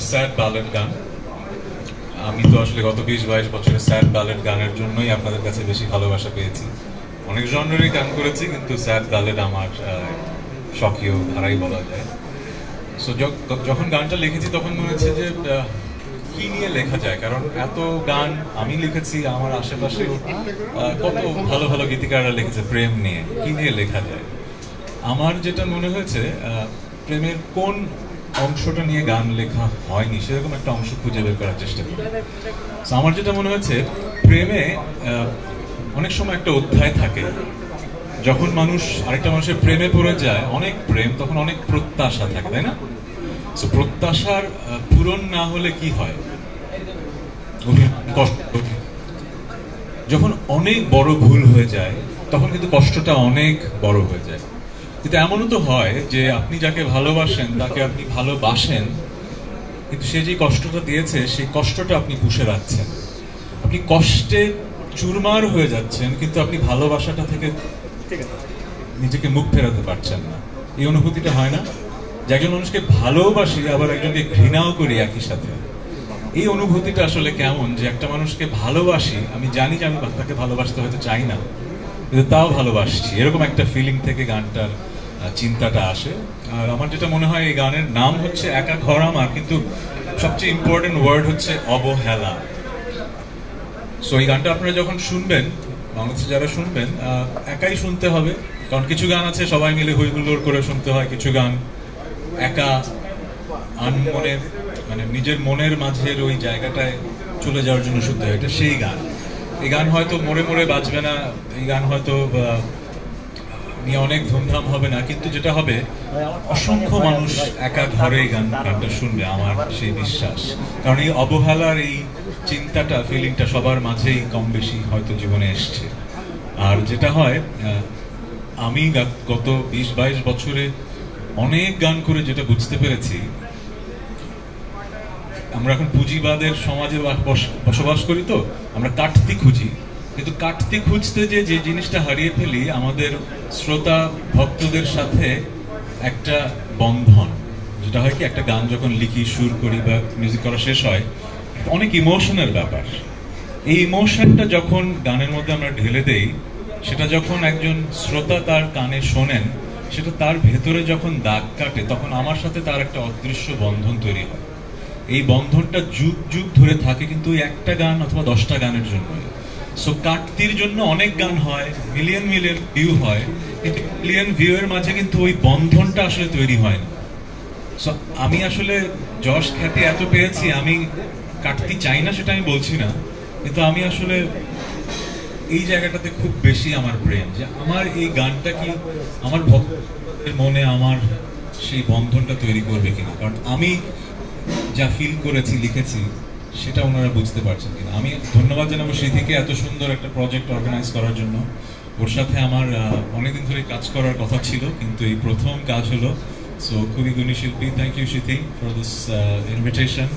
Sad ব্যালেড গান। আমি তো আসলে গত 20-22 বছরে স্যাড ব্যালেড গানের জন্যই আপনাদের কাছে বেশি ভালোবাসা পেয়েছি। অনেক জনরেরই গান করেছি, কিন্তু স্যাড ব্যালেড আমার স্বকীয় ধারাই বলা যায়। সো যখন গানটা লিখেছি তখন মনে হচ্ছে যে কি নিয়ে লেখা যায়, কারণ এত গান আমি লিখেছি, আমার আশেপাশে কত ভালো ভালো গীতিকাররা লিখেছে প্রেম নিয়ে, কি নিয়ে লেখা যায়। আমার যেটা মনে হয়েছে, প্রেমের কোন অংশটা নিয়ে গান লেখা হয়নি সেরকম একটা অংশ খুঁজে বের করার চেষ্টা করি। আমার যেটা মনে হয়েছে, প্রেমে অনেক সময় একটা অধ্যায় থাকে, যখন মানুষ আরেকটা মানুষের প্রেমে পড়ে যায়, অনেক প্রেম, তখন অনেক প্রত্যাশা থাকে, তাই না? তো প্রত্যাশার পূরণ না হলে কি হয়, কষ্ট। যখন অনেক বড় ভুল হয়ে যায় তখন কিন্তু কষ্টটা অনেক বড় হয়ে যায়। কিন্তু এমনও তো হয় যে আপনি যাকে ভালোবাসেন তাকে আপনি ভালোবাসেন, কিন্তু সে যে কষ্টটা দিয়েছে সেই কষ্টটা আপনি পুষে রাখছেন, আপনি কষ্টে চুরমার হয়ে যাচ্ছেন, কিন্তু আপনি ভালোবাসাটা থেকে নিজেকে মুখ ফেরাতে পারছেন না। এই অনুভূতিটা হয় না? যে একজন মানুষকে ভালোবাসি আবার একজনকে ঘৃণাও করি একই সাথে। এই অনুভূতিটা আসলে কেমন, যে একটা মানুষকে ভালোবাসি, আমি জানি যে আমি তাকে ভালোবাসতে হয়তো চাই না, কিন্তু তাও ভালোবাসছি, এরকম একটা ফিলিং থেকে গানটার চিন্তাটা আসে। আর আমার যেটা মনে হয়, এই গানের নাম হচ্ছে একা ঘর আমার, কিন্তু সবচেয়ে ইম্পর্টেন্ট ওয়ার্ড হচ্ছে অবহেলা। সো এই গানটা আপনারা যখন শুনবেন, বাংলাদেশে যারা শুনবেন, একাই শুনতে হবে, কারণ কিছু গান আছে সবাই মিলে হই হুল্লোড় করে শুনতে হয়, কিছু গান একা আনমনের মানে নিজের মনের মাঝের ওই জায়গাটায় চলে যাওয়ার জন্য শুনতে হয়, এটা সেই গান। এই গান হয়তো মোড়ে মোড়ে বাজবে না, এই গান হয়তো নিয়ে অনেক ধুমধাম হবে না, কিন্তু যেটা হবে, অসংখ্য মানুষ একা ঘরে এই গানটা শুনবে, আমার সেই বিশ্বাস। কারণ এই অবহেলার এই চিন্তাটা, ফিলিংটা সবার মাঝেই কম বেশি হয়তো জীবনে এসছে। আর যেটা হয়, আমি গত 20-22 বছরে অনেক গান করে যেটা বুঝতে পেরেছি, আমরা এখন পুঁজিবাদের সমাজে বসবাস করি, তো আমরা কাটতি খুঁজি, কিন্তু কাটতি খুঁজতে যে জিনিসটা হারিয়ে ফেলি, আমাদের শ্রোতা ভক্তদের সাথে একটা বন্ধন, যেটা হয় কি, একটা গান যখন লিখি, সুর করি বা মিউজিক করা শেষ হয়, অনেক ইমোশনের ব্যাপার। এই ইমোশনটা যখন গানের মধ্যে আমরা ঢেলে দেই, সেটা যখন একজন শ্রোতা তার কানে শোনেন, সেটা তার ভেতরে যখন দাগ কাটে, তখন আমার সাথে তার একটা অদৃশ্য বন্ধন তৈরি হয়। এই বন্ধনটা যুগ যুগ ধরে থাকে, কিন্তু একটা গান অথবা 10টা গানের জন্য। সো কাটতির জন্য অনেক গান হয়, মিলিয়ন মিলিয়ন ভিউ হয়, কিন্তু মিলিয়ন ভিউ এর মাঝে কিন্তু ওই বন্ধনটা আসলে তৈরি হয় না। সো আমি আসলে যশ খ্যাতি এত পেয়েছি, আমি কাটতি চাই না সেটা আমি বলছি না, কিন্তু আমি আসলে এই জায়গাটাতে খুব বেশি আমার প্রেম, যে আমার এই গানটা কি আমার ভক্তের মনে আমার সেই বন্ধনটা তৈরি করবে কিনা, কারণ আমি যা ফিল করেছি, লিখেছি, সেটা ওনারা বুঝতে পারছেন কিনা। আমি ধন্যবাদ জানাবো সিথিকে এত সুন্দর একটা প্রজেক্ট অর্গানাইজ করার জন্য। ওর সাথে আমার অনেকদিন ধরে কাজ করার কথা ছিল, কিন্তু এই প্রথম কাজ হলো। সো খুবই গুণী শিল্পী, thank you Sithi for this invitation.